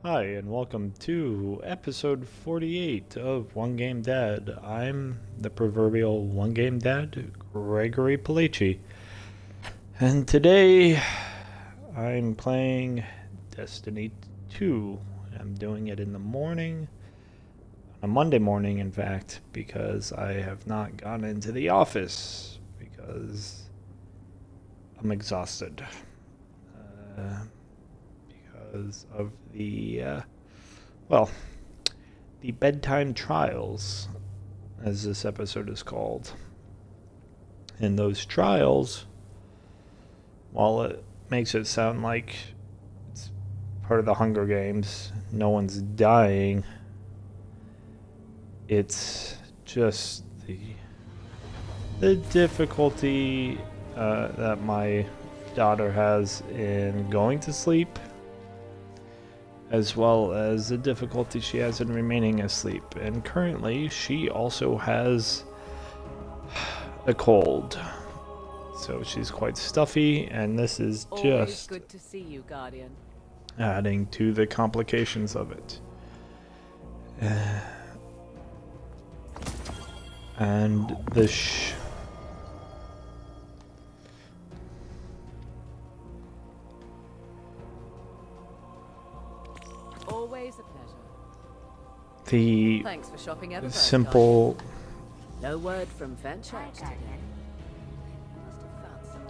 Hi, and welcome to episode 48 of One Game Dad. I'm the proverbial One Game Dad, Gregory Palici. And today, I'm playing Destiny 2. I'm doing it in the morning, a Monday morning, in fact, because I have not gone into the office because I'm exhausted. Because of the Bedtime Trials, as this episode is called. And those trials, while it makes it sound like it's part of the Hunger Games, no one's dying, it's just the difficulty that my daughter has in going to sleep, as well as the difficulty she has in remaining asleep. And currently, she also has a cold. So she's quite stuffy, and this is just good to see you, Guardian. Adding to the complications of it. And the Always a pleasure. the Thanks for shopping ever first, simple Guardian. No word from Fenchurch today.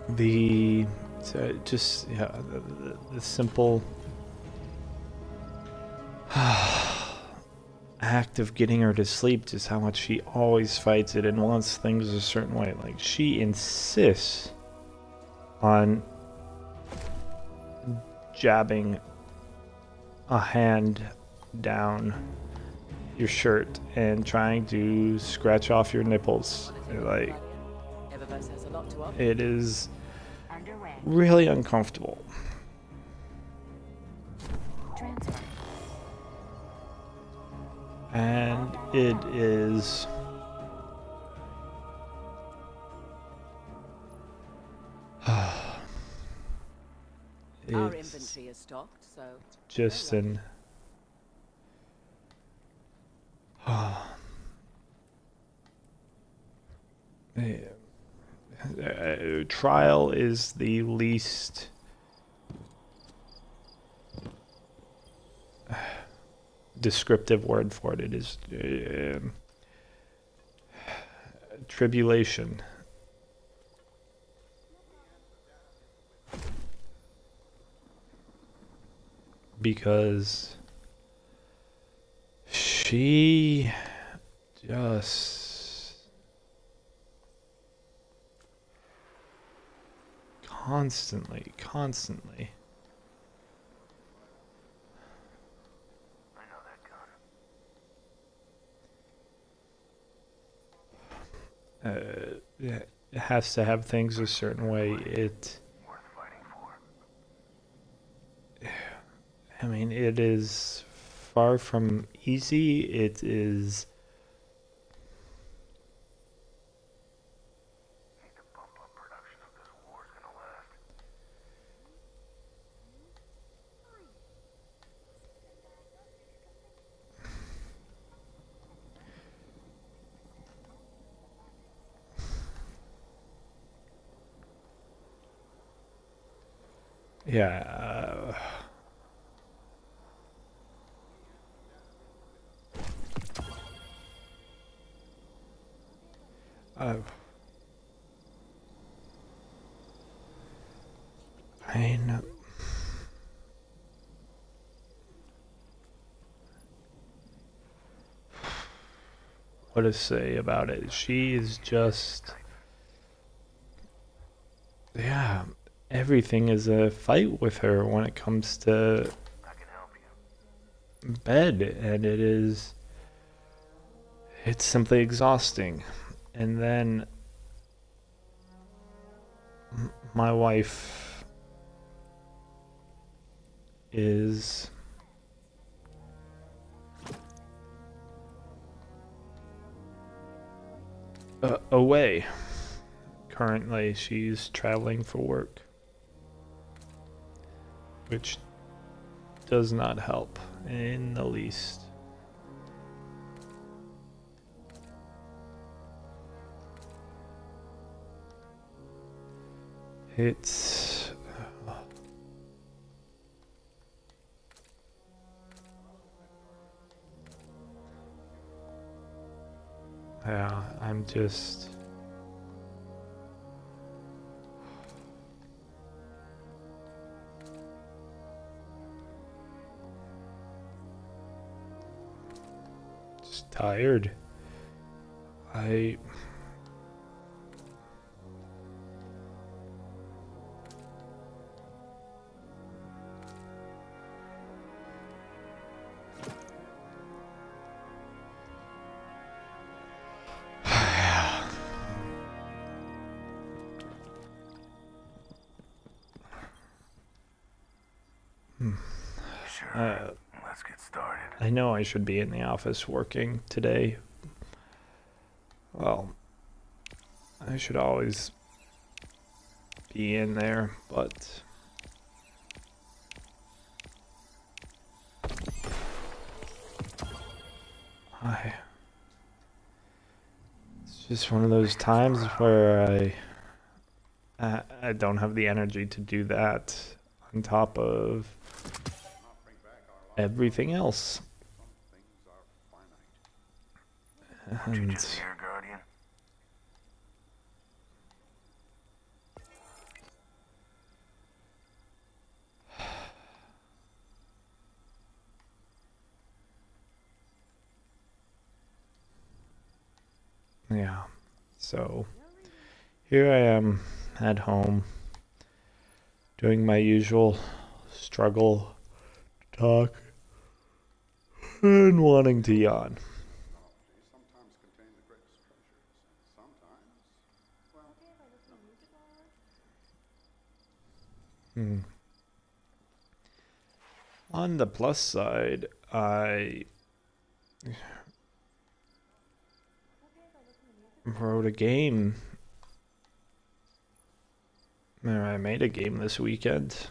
the simple act of getting her to sleep, just how much she always fights it and wants things a certain way. Like, she insists on jabbing a hand down your shirt and trying to scratch off your nipples. Like, Eververse has a lot to offer. it is really uncomfortable. And it is Our it's inventory is stocked, so just an trial is the least descriptive word for it. It is tribulation. Because she just constantly it has to have things a certain way. I mean, it is far from easy. It is yeah. I mean, what to say about it? She is just, yeah, everything is a fight with her when it comes to bed, and it's simply exhausting. And then my wife is away. Currently, she's traveling for work, which does not help in the least. It's yeah, I'm just tired. I Sure. Let's get started. I know I should be in the office working today. Well, I should always be in there, but it's just one of those times where I don't have the energy to do that on top of everything else. And Here, Guardian. yeah, so here I am at home doing my usual struggle to talk and wanting to yawn. Sometimes contain the greatest treasures, and sometimes, well, On the plus side, I wrote a game. Or I made a game this weekend.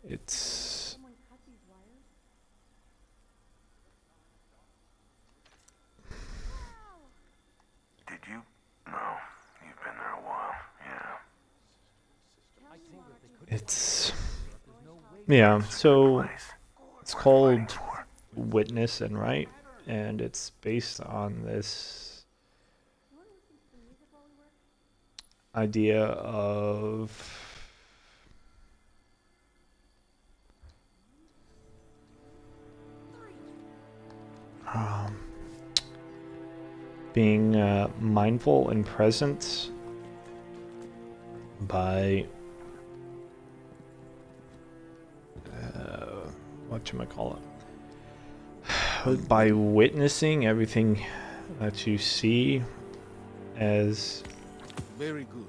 It's Did you? No. You've been there a while. Yeah. yeah, so Place. it's called Witness and Write, and it's based on this idea of being mindful and present by whatchamacallit, by witnessing everything that you see as very good.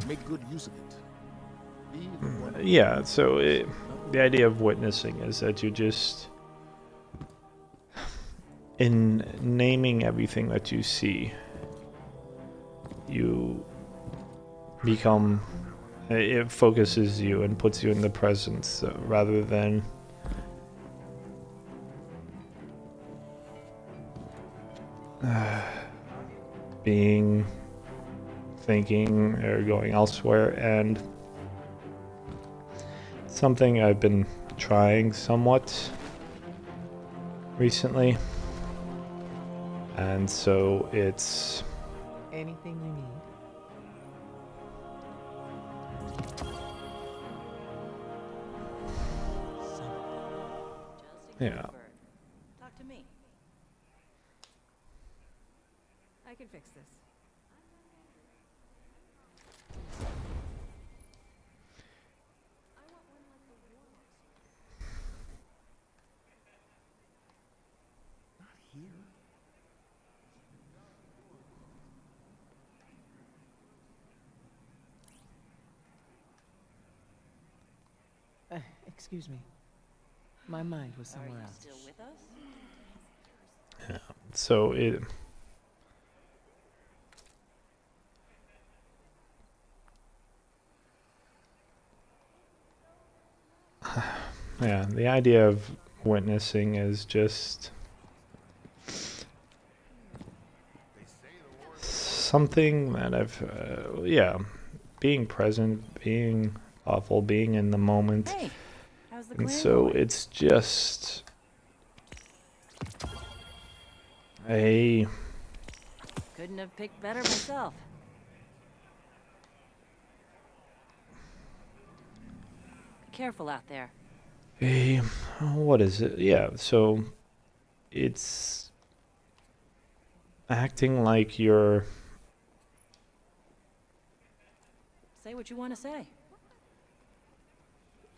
Make good use of it. Be the one yeah, so the idea of witnessing is that you just, in naming everything that you see, you become, it focuses you and puts you in the present rather than being, thinking, or going elsewhere. And something I've been trying somewhat recently, and so it's anything you need. yeah. Talk to me. I can fix this. Excuse me. My mind was somewhere else. Still with us? So it. Yeah, the idea of witnessing is just something that yeah, being present, being thoughtful, being in the moment. Hey, how's the And clan so going? it's just a Couldn't have picked better myself. Be careful out there. what is it? Yeah, so it's acting like you're Say what you want to say.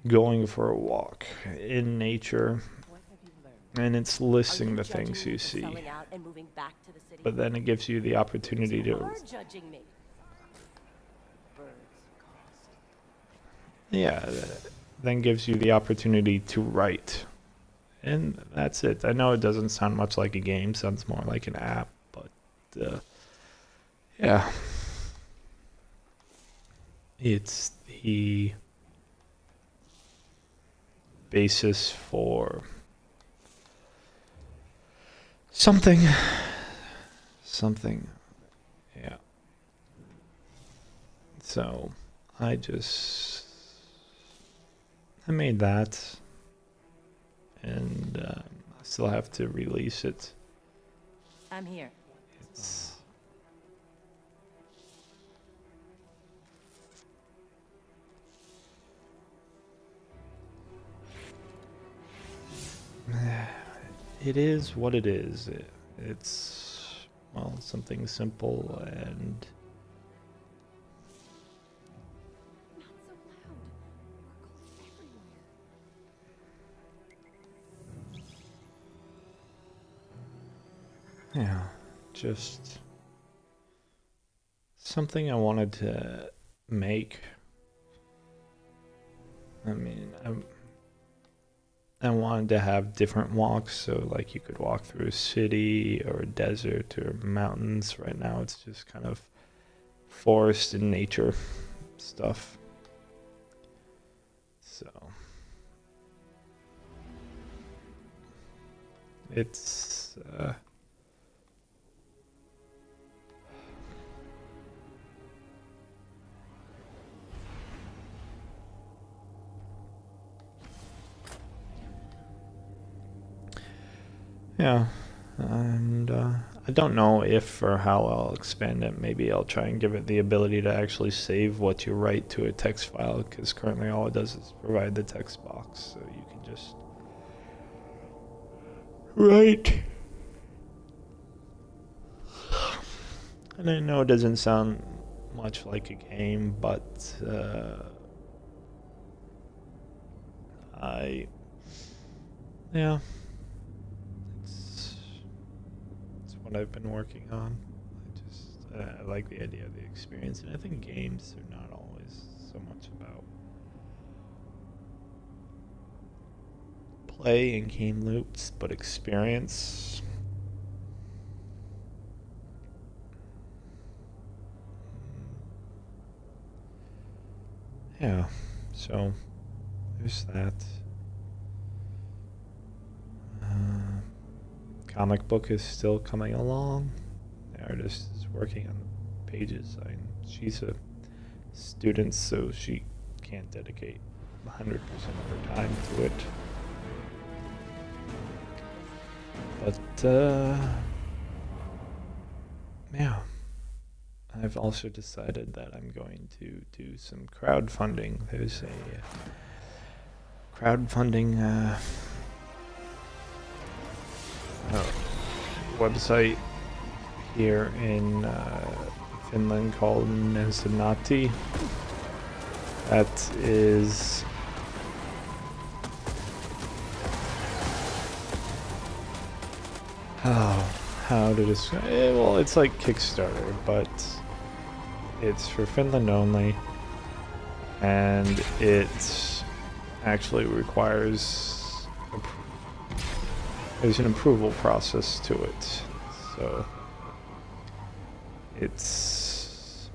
going for a walk in nature, What have you learned? and it's listing the things you see, Out and moving back to the city. but then it gives you the opportunity You to, are judging me. Birds cost. yeah, then gives you the opportunity to write. And that's it. I know it doesn't sound much like a game, sounds more like an app, but yeah. It's the basis for something. Yeah. So I made that, and I still have to release it. I'm here. It's it is what it is. It's, well, something simple and Not so loud. Oracles everywhere. yeah, just something I wanted to make. I mean, I wanted to have different walks, so like you could walk through a city or a desert or mountains. Right now it's just kind of forest and nature stuff. So it's yeah, and I don't know if or how I'll expand it. Maybe I'll try and give it the ability to actually save what you write to a text file, because currently all it does is provide the text box, so you can just write. And I know it doesn't sound much like a game, but yeah. It's what I've been working on. I like the idea of the experience, and I think games are not always so much about play and game loops, but experience. Yeah, so there's that. Comic book is still coming along. The artist is working on the pages. She's a student, so she can't dedicate 100% of her time to it. But, yeah. I've also decided that I'm going to do some crowdfunding. There's a crowdfunding website here in Finland called Nensanati. That is how to describe it? Well, it's like Kickstarter, but it's for Finland only, and it actually requires there's an approval process to it. So it's,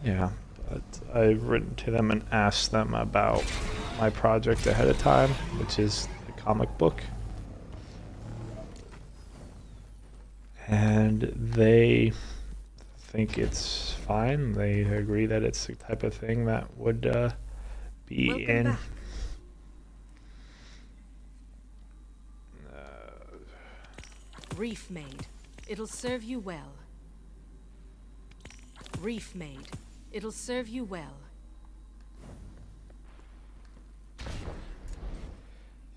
yeah, but I've written to them and asked them about my project ahead of time, which is the comic book. And they think it's fine. They agree that it's the type of thing that would be Welcome in. back. Reef made. It'll serve you well. Reef made. It'll serve you well.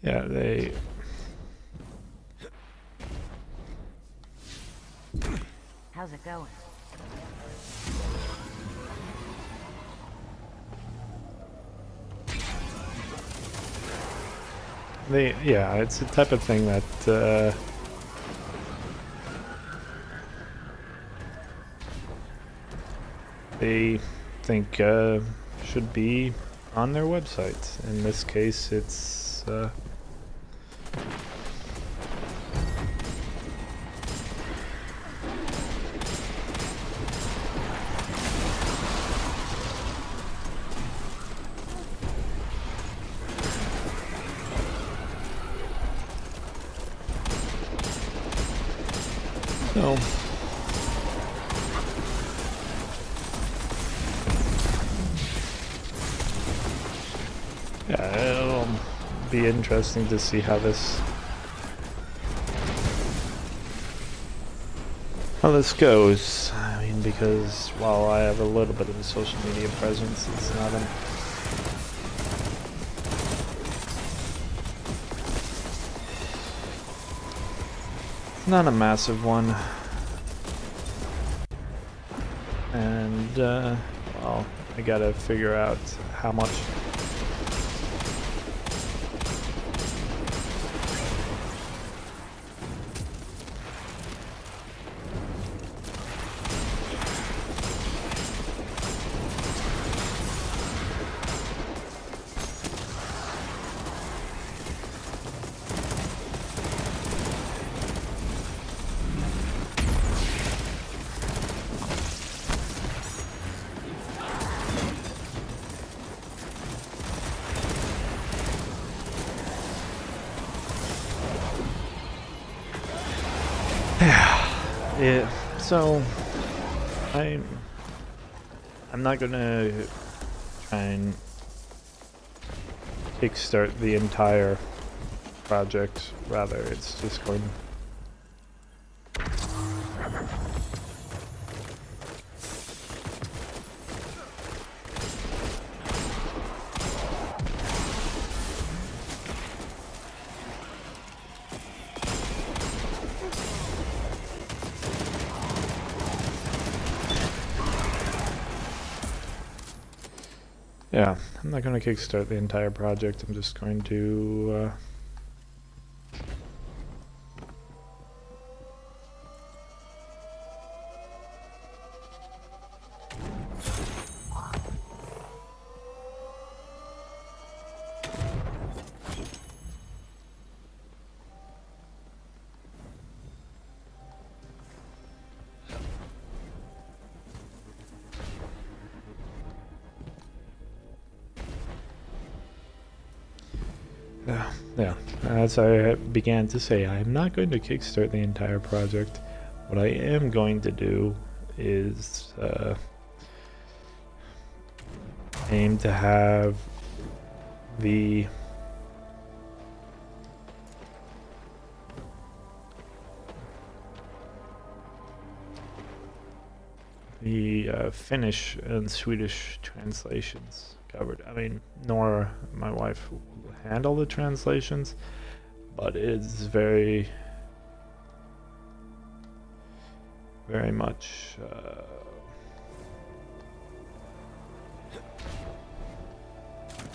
Yeah, they. How's it going? Yeah, it's the type of thing that they think should be on their website. In this case, it's so. Yeah, it'll be interesting to see how this goes. I mean, because while I have a little bit of a social media presence, it's not a massive one. And well, I gotta figure out how much. Yeah, so I'm not gonna try and kickstart the entire project. Rather, it's just going. Yeah, I'm not going to kickstart the entire project. I'm just going to yeah, as I began to say, I'm not going to kickstart the entire project. What I am going to do is aim to have the Finnish and Swedish translations covered. I mean, Nora, my wife, will handle the translations, but it's very, very much a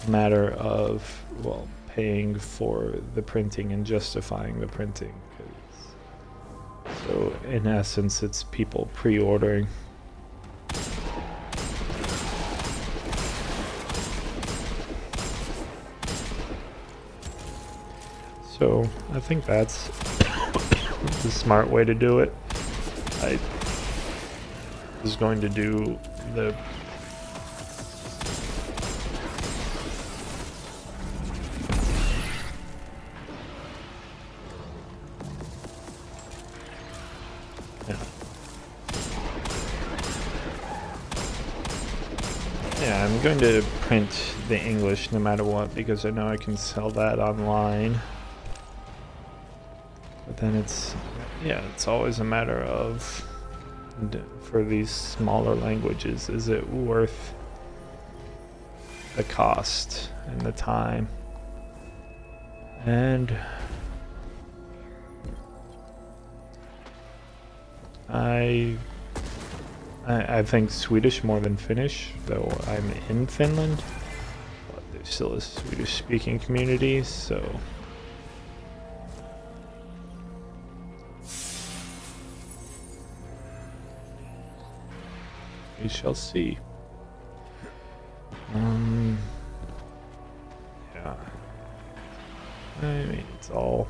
matter of, well, paying for the printing and justifying the printing. So in essence, it's people pre-ordering. So I think that's the smart way to do it. I was going to do the yeah, I'm going to print the English no matter what because I know I can sell that online. But then it's always a matter of, for these smaller languages, is it worth the cost and the time? And I think Swedish more than Finnish, though I'm in Finland, but there's still a Swedish speaking community, so we shall see. Yeah. I mean, it's all...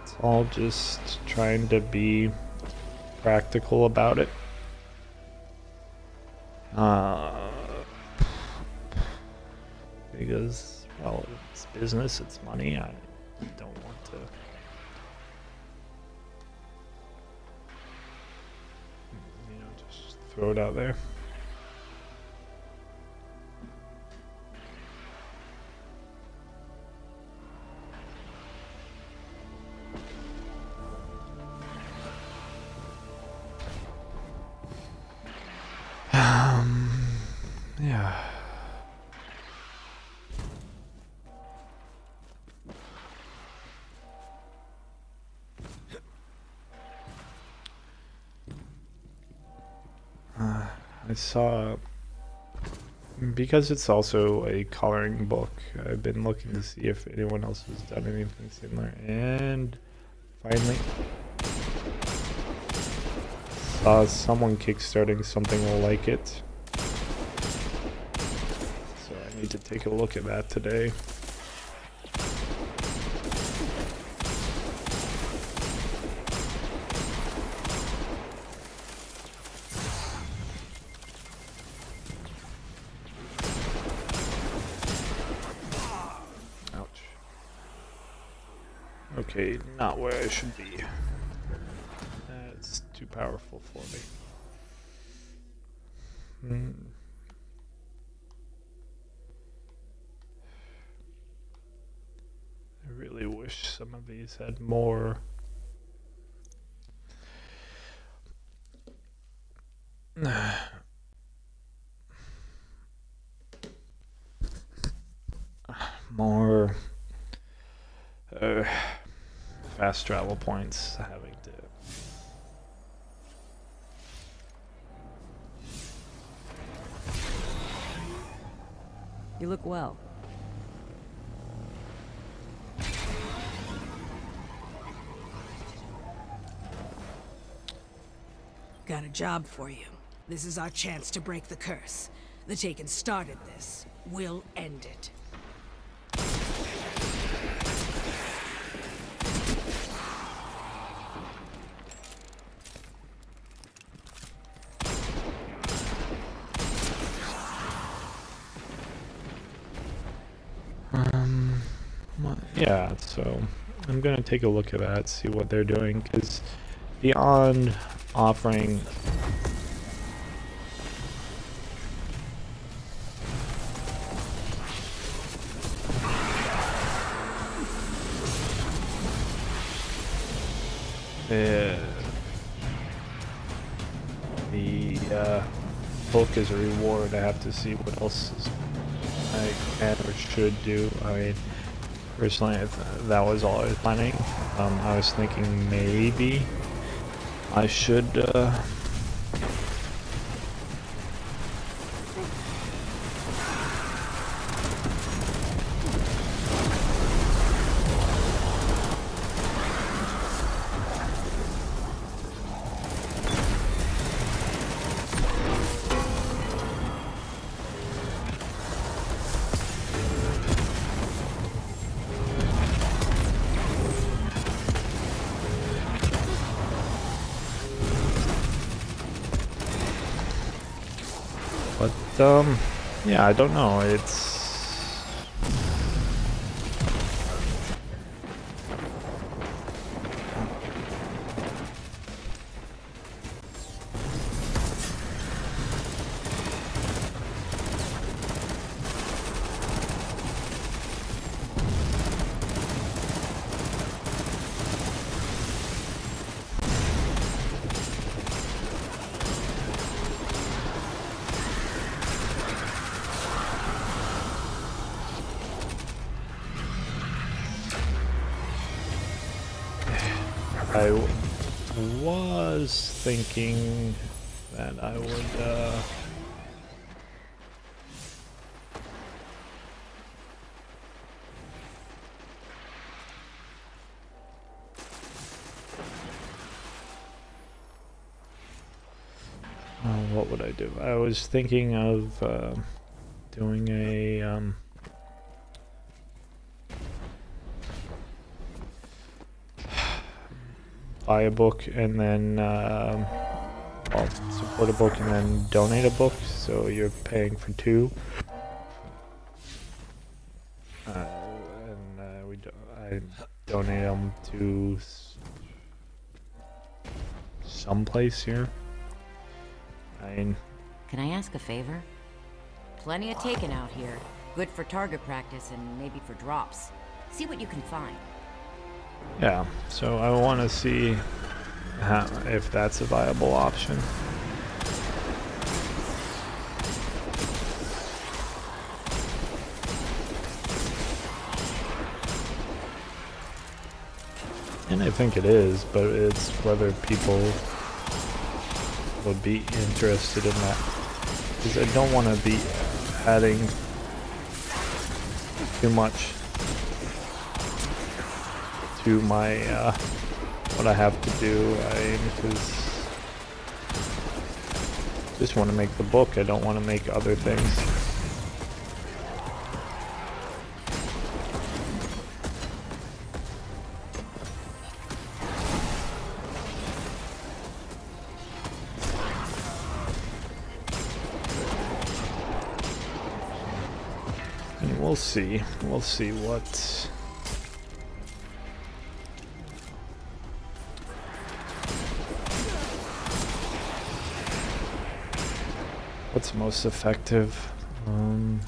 It's all just trying to be practical about it. Because, well, it's business, it's money. I don't want to, just throw it out there. Yeah. I saw, because it's also a coloring book, I've been looking to see if anyone else has done anything similar, and finally saw someone kickstarting something like it. So I need to take a look at that today. Okay, not where I should be. That's too powerful for me. I really wish some of these had more. More fast travel points, having to You look well. Got a job for you. This is our chance to break the curse. The Taken started this. We'll end it. Yeah, so I'm gonna take a look at that, see what they're doing, because beyond offering the book as a reward, I have to see what else I can or should do. I mean, personally, that was all I was planning. I was thinking maybe I should yeah, I don't know. It's I was thinking that I would, what would I do? I was thinking of, doing a, buy a book and then, well, support a book and then donate a book, so you're paying for two. I donate them to some place here. I mean, Can I ask a favor? Plenty of taken out here. Good for target practice and maybe for drops. See what you can find. yeah, so I want to see if that's a viable option. And I think it is, but it's whether people would be interested in that. Because I don't want to be adding too much to my, what I have to do. Because I just want to make the book. I don't want to make other things. We'll see. We'll see what's most effective. I mean,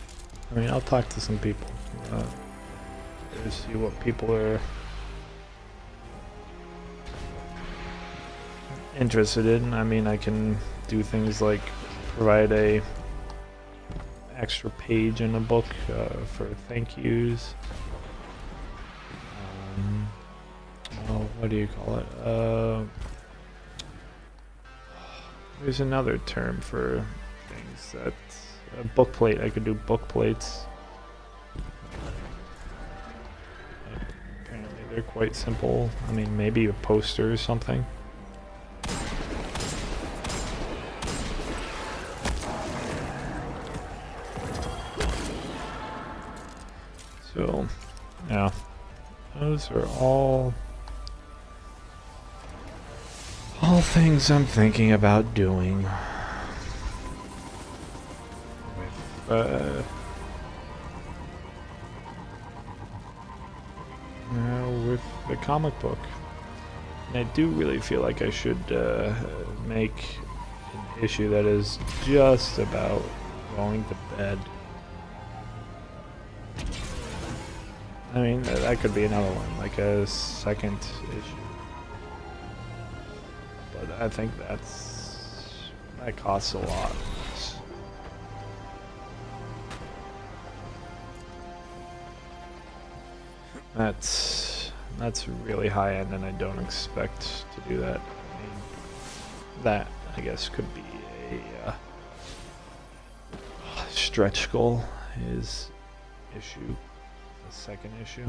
I'll talk to some people to see what people are interested in. I mean, I can do things like provide a extra page in a book for thank yous. Oh, what do you call it? There's another term for things that a book plate. I could do book plates. Apparently, they're quite simple. I mean, maybe a poster or something. So, yeah, those are all things I'm thinking about doing with the comic book. And I do really feel like I should make an issue that is just about going to bed. I mean, that could be another one, like a second issue. But I think that costs a lot. That's really high end, and I don't expect to do that. I mean, that I guess could be a stretch goal. Is issue. Second issue.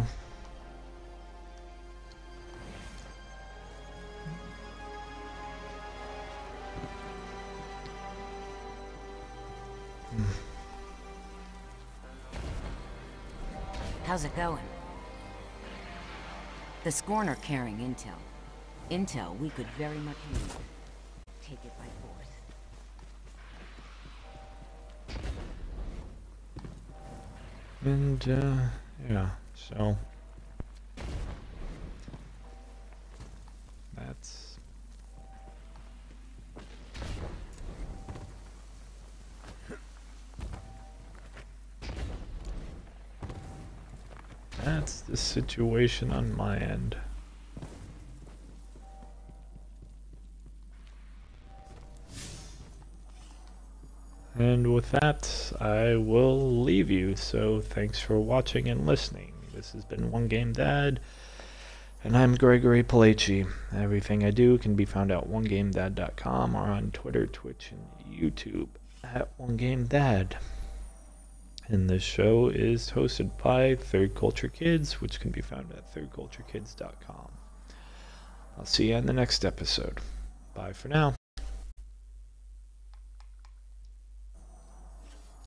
How's it going? The Scorn are carrying intel. Intel we could very much use. Take it by force. And, yeah, so that's the situation on my end. And with that, I will leave you. So thanks for watching and listening. This has been One Game Dad, and I'm Gregory Palaci. Everything I do can be found at onegamedad.com or on Twitter, Twitch, and YouTube at One Game Dad. And this show is hosted by Third Culture Kids, which can be found at thirdculturekids.com. I'll see you in the next episode. Bye for now.